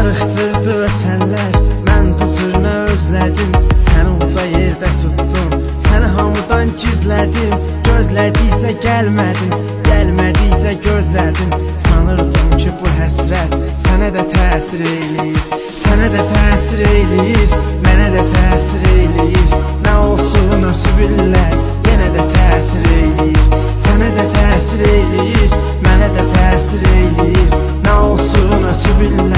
Darıxdırdı ötənlər, mən bu cürünə özlədim. Səni uca yerdə tutdum, səni hamıdan gizlədim. Gözlədikcə gəlmədim, gəlmədikcə gözlədim. Sanırdım ki bu həsrət sənə də təsir eləyir, sənə də təsir eləyir, mənə də təsir eləyir. Nə olsun ötü billər, yenə də təsir eləyir, sənə də təsir eləyir, mənə də təsir eləyir. Nə olsun ötü billər.